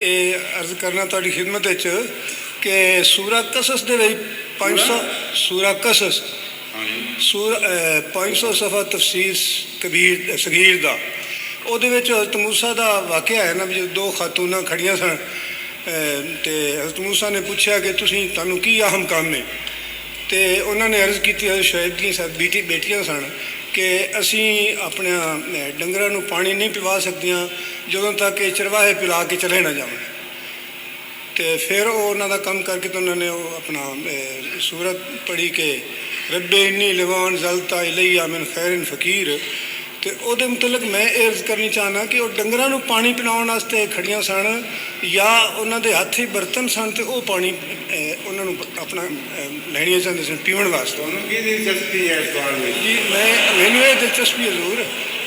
ਇਹ अर्ज करना ਤੁਹਾਡੀ खिदमत कि सूरा कसस ਦੇ ਵਿੱਚ 500 सूरा कसस सूर 500 सफ़ा तफसीर कबीर सगीर ਦਾ ਉਹਦੇ ਵਿੱਚ हज़रत मूसा ਦਾ वाक़या है ना भी दो खातूना खड़ियां सन तो हज़रत मूसा ने पूछा कि तुहानू की अहम काम है तो उन्होंने अर्ज़ की हज़रत शुएब दी बेटियां सन कि असी अपने डंगरां नू पानी नहीं पिवा सकदियां जदों तक ये चरवाहे पिला के चले ना जावन। तो फिर उन्होंने काम करके तो उन्होंने अपना सूरत पढ़ी के रब्बे इन्नी लवान जलता इलैया मिन खैरिन फ़कीर। तो वो मुतलक मैं अर्ज़ करनी चाहना कि वह डंगरां नू पानी पिलाउण वास्ते खड़ियां सन या उन्होंने हाथ ही बर्तन सन तो वह पानी उन्होंने अपना लैणियां चाहते सन पीवन वास्ते। दिलचस्पी है जी मैनू ये दिलचस्पी हजूर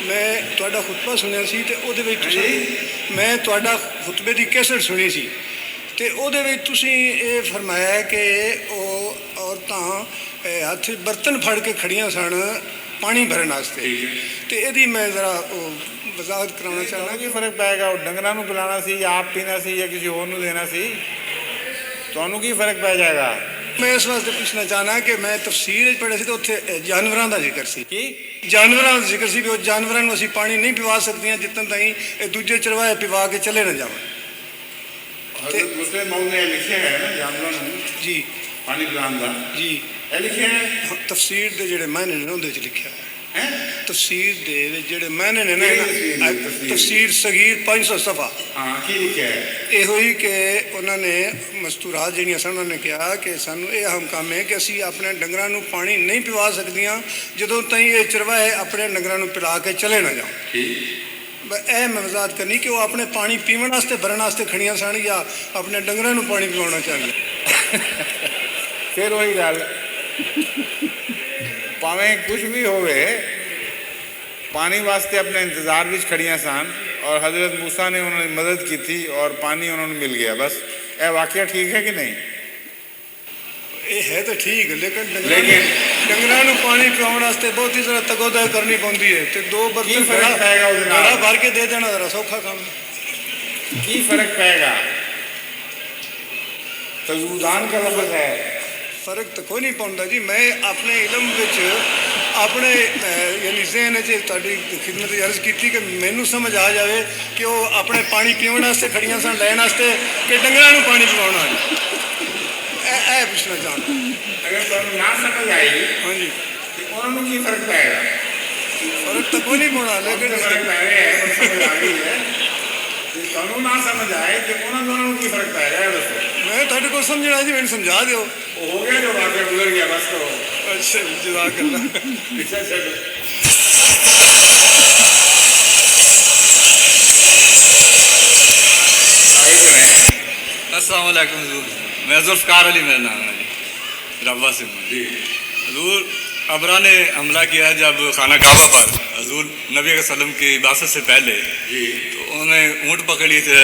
मैं तुहाडा खुतबा सुनिया सी ते उहदे विच मैं तुहाडा खुतबे की कैसेट सुनी सी तो उहदे विच तुसीं ये फरमाया कि वह औरतां हथ बर्तन फड़ के खड़ियां सन पानी भरन वास्ते। तो यदि मैं जरा वजाहत कराना चाहना की फर्क पैगा डंगरां नूं पिलाना सी या आप पीना सी या किसी होर नूं देना सी तुहानूं की फर्क पै जाएगा। मैं इस वास्ते पूछना चाहना कि मैं तफसीर पढ़े तो उत्थे जानवरों का जिक्र सी कि जानवरों का जिक्र सी भी जानवरों को असीं पानी नहीं पिवा सकदियां जितन ताईं दूजे चरवाहे पिवा के चले ना जावन। दूसरे मौजूद में लिखे है ना जानवरों जी पानी पिलाने का जी लिखे है तफसीर के जोड़े मायने ने उहदे लिखा है तफसीर के जोड़े मायने ने ना तफसीर सगीर 500 सफ़ा की लिखा है यो ही कि उन्होंने मस्तूरात जिहड़ियां सन उन्होंने कहा कि सानू ये अहम काम है कि असी अपने डंगरां नू पानी नहीं पिवा सकदियां जदों ताईं ये चरवाहे अपने डंगरां नू पिला के चले ना जाओ। यह मैं वजाहत करनी कि वह अपने पानी पीवन वास्ते भरन वास्ते खड़ियां सन या अपने डंगरां नू पानी पिलाउणा चाहदियां। फिर वही गल भावें कुछ भी होवे पानी वास्ते अपने इंतज़ार में खड़ियां सन और हज़रत मूसा ने उन्होंने मदद की थी और पानी उन्होंने मिल गया। बस यह वाक़या ठीक है कि नहीं? ये है तो ठीक लेकिन डंगरां नू पानी पिलाउण वास्ते बहुत ही ज़रा तगोदा करनी पौंदी है तो दो बर्तन घड़ा भर के दे देना ज़रा सौखा काम की फर्क पेगा। तजुदान का लफ्ज़ है फर्क तो कोई नहीं पाता जी। मैं अपने इलम विच अपने यानी जहन खिदमत अर्ज़ की कि मैनू समझ आ जाए कि वह अपने पानी पीवन वास्ते खड़ियां सन लैन वास्ते कि डंगरां नू पानी पिलाउणा है पूछना चाहता। अगर तुहानू ना समझ आई हाँ जी तो उन्होंने की फर्क पेगा। फर्क तो कोई नहीं पाना लेकिन फर्क पै रहा है समझ आ गई है तुहानू ना समझ आए तो उन्होंने दोनों की फर्क पेगा दसो। मैं तुहाडे कोल समझना जी मैनू समझा दिओ हो गया जो वाक़या गुजर गया बस। तो अच्छा जज़ाकल्लाह। अस्सलाम वालेकुम हज़ूर मैं जुल्फ़कार अली मेरा नाम है जी रब्बा से जी। हज़ूर अबरा ने हमला किया जब खाना काबा पर हज़ूर नबी सल्लम की इबादत से पहले जी तो उन्होंने ऊँट पकड़ लिए थे